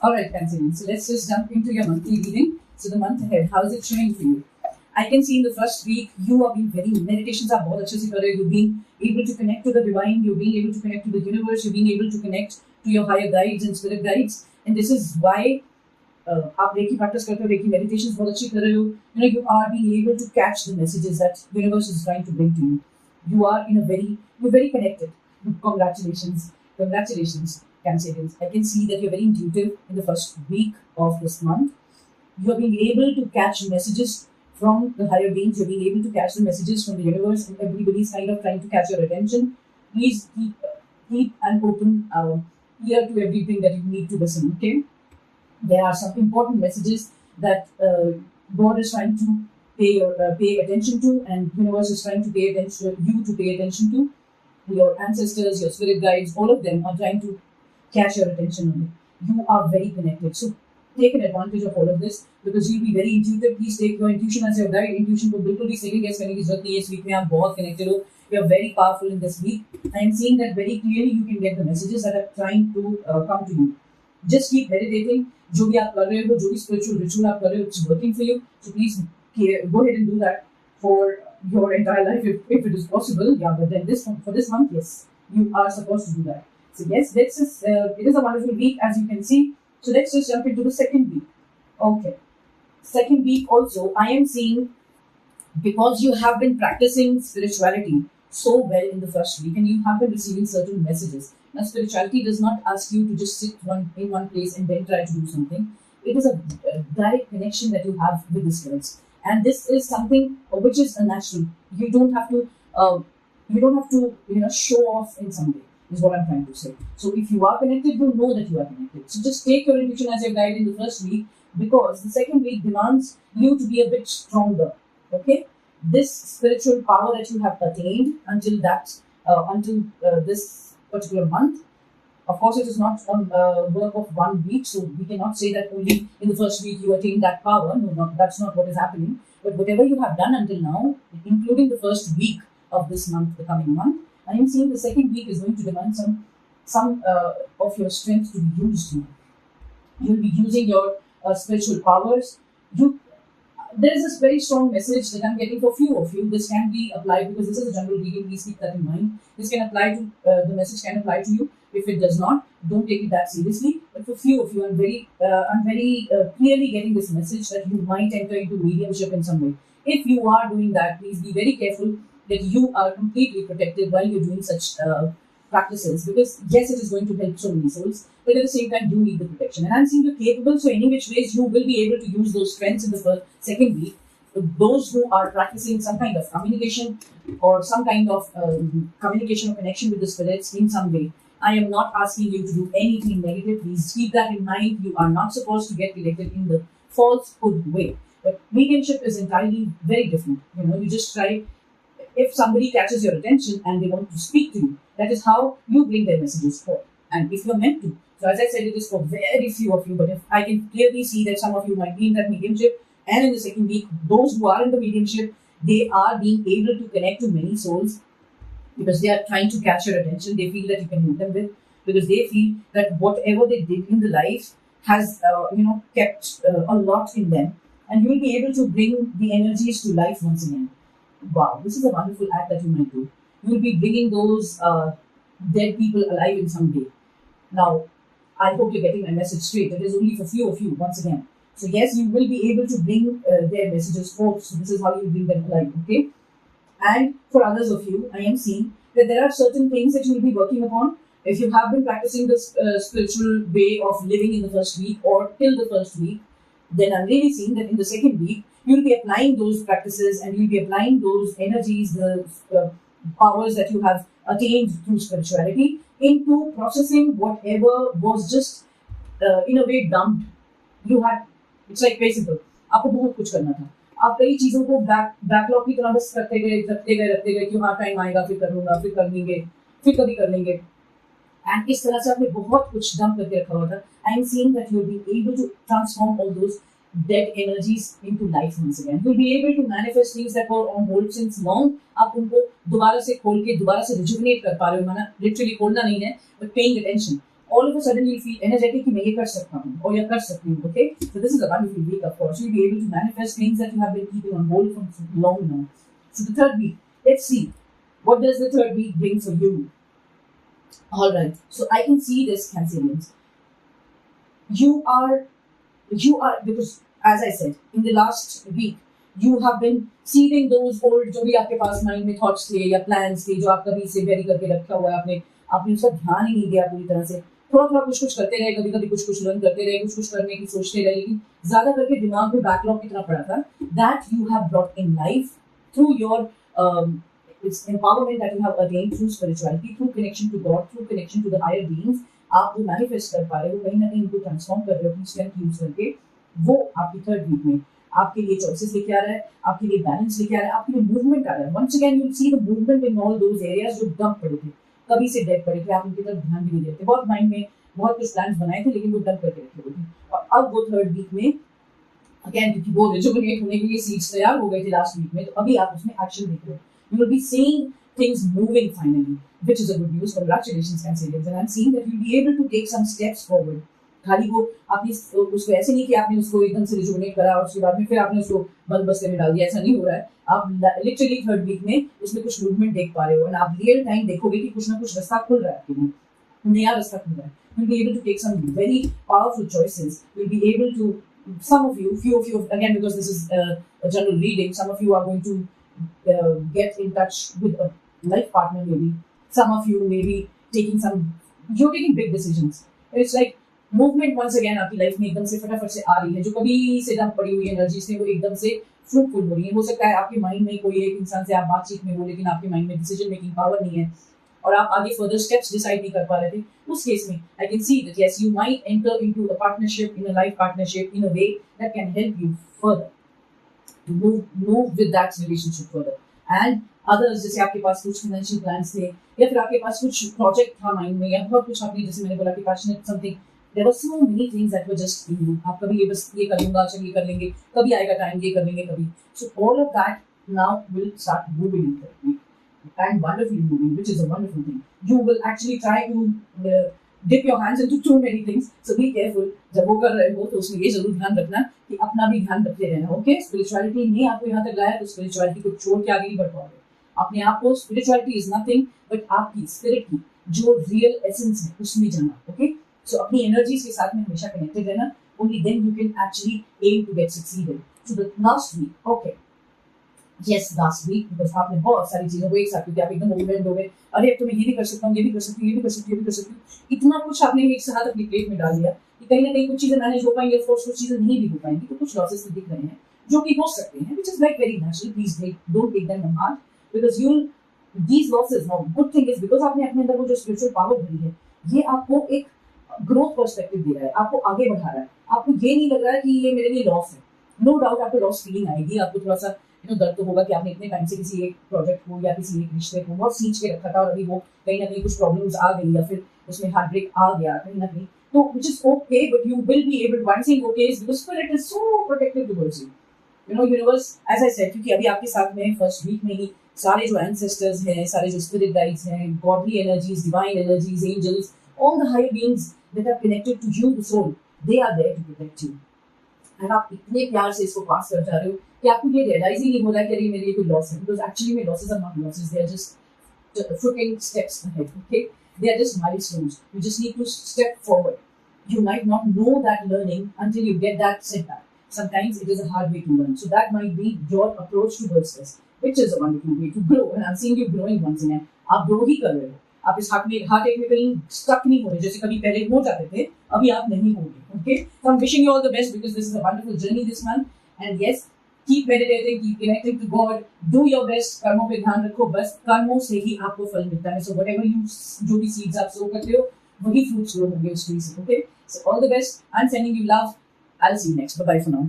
All right, Kanchana. So let's just jump into your monthly reading. So the month ahead, how is it showing for you? I can see in the first week you are being very meditations are बहुत अच्छे से कर रहे हो. You're being able to connect to the divine. You're being able to connect to the universe. You're being able to connect to your higher guides and spirit guides. And this is why आप recce practice करते हो, recce meditations बहुत अच्छी कर रहे हो. You are being able to catch the messages that universe is trying to bring to you. You're very connected. Congratulations, Cancerians. I can see that you're very intuitive in the first week of this month. You're being able to catch messages from the higher beings. You're being able to catch the messages from the universe, and everybody's kind of trying to catch your attention. Please keep an open ear to everything that you need to listen. Okay, there are some important messages that God is trying to pay attention to, and universe is trying to pay attention to. Your ancestors, your spirit guides, all of them are trying to catch your attention on it. You are very connected. So take an advantage of all of this because you'll be very intuitive. Please take your intuition as your guide. Intuition को बिल्कुल भी second guess करने की जरूरत नहीं है. इस week में आप बहुत connected हो. You're very powerful in this week. I am seeing that very clearly. You can get the messages that are trying to come to you. Just keep meditating. जो भी आप कर रहे हो, जो भी spiritual ritual आप कर रहे हो, it's working for you. So please go ahead and do that for your entire life if it is possible. Yeah, but then for this month, yes, you are supposed to do that. So yes, let's just it is a wonderful week as you can see. So let's just jump into the second week. Okay, second week also I am seeing because you have been practicing spirituality so well in the first week and you have been receiving certain messages. Now spirituality does not ask you to just sit in one place and then try to do something. It is a direct connection that you have with the spirits. And this is something which is natural. You don't have to show off in some way. Is what I'm trying to say. So if you are connected, you know that you are connected. So just take your intuition as your guide in the first week because the second week demands you to be a bit stronger. Okay, this spiritual power that you have attained until this particular month. Of course, it is not on work of 1 week, so we cannot say that only in the first week you attain that power. No, that's not what is happening. But whatever you have done until now, including the first week of this month, the coming month, I am seeing the second week is going to demand some of your strength to be used. You'll be using your spiritual powers. There is this very strong message that I'm getting for few of you. This can be applied because this is a general reading. Please keep that in mind. This can apply to the message can apply to you. If it does not, don't take it that seriously. But for few of you, I'm very clearly getting this message that you might enter into mediumship in some way. If you are doing that, please be very careful that you are completely protected while you're doing such practices. Because yes, it is going to help so many souls, but at the same time, you need the protection. And I'm seeing you're capable, so any which ways you will be able to use those strengths in the second week. Those who are practicing some kind of communication or some kind of communication or connection with the spirits in some way. I am not asking you to do anything negative. Please keep that in mind. You are not supposed to get connected in the falsehood way. But mediumship is entirely very different. You just try. If somebody catches your attention and they want to speak to you, that is how you bring their messages forth. And if you're meant to. So as I said, it is for very few of you. But if I can clearly see that some of you might be in that mediumship, and in the second week, those who are in the mediumship, they are being able to connect to many souls because they are trying to catch your attention. They feel that you can help them with because they feel that whatever they did in the life has, kept a lot in them. And you will be able to bring the energies to life once again. Wow, this is a wonderful act that you might do. You will be bringing those dead people alive in some way. Now, I hope you're getting my message straight. It is only for few of you, once again. So yes, you will be able to bring their messages forth. So this is how you bring them alive, okay? And for others of you, I am seeing that there are certain things that you will be working upon. If you have been practicing this spiritual way of living in the first week or till the first week, then I'm really seeing that in the second week, you'll be applying those practices and you'll be applying those energies, the powers that you have attained through spirituality into processing whatever was just in a way dumped. It's like basically, आपको बहुत कुछ करना था. आप कई चीजों को backlog की तरह बस रखते गए कि हाँ टाइम आएगा फिर कर लूंगा फिर कर लेंगे फिर कभी कर लेंगे. एंड इस तरह से आपने बहुत कुछ डंप करके रखा हुआ था. I am seeing that you will be able to transform all those dead energies into life once again. You'll be able to manifest things that were on hold since long. आप उनको दोबारा से खोल के दोबारा से rejuvenate कर पा रहे हो. माना literally खोलना नहीं है, but paying attention. all of a sudden you'll feel energetic कि मैं ये कर सकता हूँ और या कर सकती हूँ. Okay, so this is a wonderful week. Of course, you'll be able to manifest things that you have been keeping on hold for long now. So the third week, let's see what does the third week bring for you. All right, so I can see this, Cancerians. You are because as I said in the last week, you have been seeding those old जो भी आपके पास mind में thoughts थे या plans थे जो आप कभी से वेरी करके रखा हुआ है, आपने उसका ध्यान ही नहीं दिया पूरी तरह से. थोड़ा थोड़ा कुछ करते रहे, कभी कभी कुछ लर्न करते रहे, कुछ करने की सोचते रहे, लेकिन ज्यादा करके दिमाग में बैकलॉग कितना पड़ा था. That you have brought in life through your empowerment that you have attained through spirituality, through connection to God, through connection to the higher beings. आप जो मैनिफेस्ट कर पा रहे हो, कहीं ना कहीं उनको ट्रांसफॉर्म कर रहे हो अपनी स्ट्रेंथ यूज करके. वो आपकी थर्ड वीक में आपके लिए चॉइसेस लेके आ रहा है, आपके लिए बैलेंस लेके आ रहा है, आपके लिए मूवमेंट आ रहा है. Once again you see the movement in all those areas जो डंप पड़े थे, कभी से डेड पड़े थे, आप उनकी तरफ ध्यान भी नहीं देते. बहुत माइंड में बहुत कुछ प्लान्स बनाए थे लेकिन वो डंप करके रखे हुए थे. और अब वो थर्ड वीक में अगेन क्योंकि वो रिजुविनेट होने के लिए सीड्स तैयार हो गए थे लास्ट वीक में, तो अभी आप उसमें एक्शन देख रहे हो. You will be seeing things moving finally, which is a good news. Congratulations, Cancerians, and I'm seeing that you'll be able to take some steps forward. खाली वो आपने उसको ऐसे नहीं कि आपने उसको एकदम से रिजुविनेट करा और उसके बाद में फिर आपने उसको बंद बस्ते में डाल दिया, ऐसा नहीं हो रहा है. आप लिटरली थर्ड वीक में उसमें कुछ मूवमेंट देख पा रहे हो, और आप रियल टाइम देखोगे कि कुछ ना कुछ रास्ता खुल रहा है आपके लिए, नया रास्ता खुल रहा है. You'll be able to take some very powerful choices. You'll be able to, some of you, few of you, again because this is a general reading, some of you are going to get in touch with a life partner maybe. Some of you may be you're taking big decisions. It's like movement once again आपकी life में एकदम से फटाफट से आ रही है, जो कभी से डंप पड़ी हुई एनर्जीज थी वो एकदम से फ्रूटफुल हो रही है. हो सकता है आपके माइंड में कोई एक इंसान से आप बातचीत में हो, लेकिन आपके माइंड में डिसीजन मेकिंग पावर नहीं है और आप आगे फर्दर स्टेप्स डिसाइड नहीं कर पा रहे थे. उस केस में I can see that yes you might enter into a partnership, in a life partnership in a way that can help you further to move with that relationship further. And others, जैसे आपके पास कुछ financial plans थे या फिर आपके पास कुछ project था mind में या बहुत कुछ आपने, जैसे मैंने बोला कि passionate something, there were so many things that were just in you. आप कभी ये बस ये कर लूंगा, चलिए कर लेंगे, कभी आएगा टाइम ये कर लेंगे कभी. So all of that now will start moving in and wonderfully moving, which is a wonderful thing. You will actually try to dip your hands into too many things, so be careful. जब वो कर रहे हो तो उसमें ये जरूर ध्यान रखना कि अपना भी ध्यान रखते रहना. ओके, स्पिरिचुअलिटी ने आपको यहाँ तक लाया तो स्पिरिचुअलिटी को छोड़ के आगे नहीं बढ़ पाओगे. अपने आप को, स्पिरिचुअलिटी इज नथिंग बट आपकी स्पिरिट की जो रियल एसेंस है उसमें जाना. ओके, सो अपनी एनर्जीज के साथ में हमेशा कनेक्टेड रहना. Only then you can actually aim to get succeeded. So the last week, okay yes last week, because आपने बहुत सारी चीजों को एक साथ किया, आप एकदम ओवरवेल्ड हो गए. अरे अब तो मैं ये भी कर सकता हूँ, ये भी कर सकती हूँ, ये भी कर सकती हूँ, ये भी कर सकती हूँ. इतना कुछ आपने एक साथ अपनी प्लेट में डाल दिया कि कहीं ना कहीं कुछ चीजें मैनेज हो पाएंगी, ऑफ कोर्स कुछ चीजें नहीं भी हो पाएंगी. तो कुछ लॉसेस दिख रहे हैं जो कि हो सकते हैं, which is like very natural. Please don't take them on heart, because these losses, now good thing is because आपने अपने अंदर वो जो स्पिरिचुअल पावर भरी है, ये आपको एक ग्रोथ पर्सपेक्टिव दे रहा है, आपको आगे बढ़ा रहा है. आपको ये नहीं लग रहा है कि ये मेरे लिए लॉस है. नो डाउट आपको लॉस फीलिंग आएगी, आपको थोड़ा सा दर्द तो होगा कि आपने इतने टाइम से किसी एक प्रोजेक्ट को या किसी एक रिश्ते को बहुत सींच के रखा था और अभी वो कहीं ना कहीं कुछ प्रॉब्लम्स आ गई या फिर उसमें हार्ट ब्रेक आ गया कहीं ना कहीं. तो which is okay, but you will be able to, I'm saying okay is because spirit is so protective towards you. You know, universe, as I said, क्योंकि अभी आपके साथ में फर्स्ट वीक में ही सारे जो एंसेस्टर्स हैं, सारे जो स्पिरिट गाइड्स हैं, godly energies, divine energies, angels, all the higher beings that are connected to you, the soul, they are there to protect you. And आप इतने प्यार से इसको पास कर जा रहे हो कि आपको ये रियलाइज ही नहीं हो रहा है कि अरे मेरे लिए कोई लॉस है. बिकॉज एक्चुअली में losses are not losses, they are just footing steps ahead. Okay, they are just milestones. You just need to step forward. You might not know that learning until you get that setback. Sometimes it is a hard way to learn. So that might be your approach towards this, which is a wonderful way to grow. And I'm seeing you growing once again. आप grow ही कर रहे हो. आप इस heart एक में कहीं stuck नहीं हो रहे, जैसे कभी पहले हो जाते थे, अभी आप नहीं होंगे. Okay? So I'm wishing you all the best because this is a wonderful journey this month. And yes, keep meditating, keep connecting to God. Do your best. कर्मों पे ध्यान रखो. बस कर्मों से ही आपको फल मिलता है. So whatever जो भी seeds आप sow करते हो, वही fruits grow होंगे उस tree से. Okay? So all the best. I'm sending you love. I'll see you next. Bye bye for now.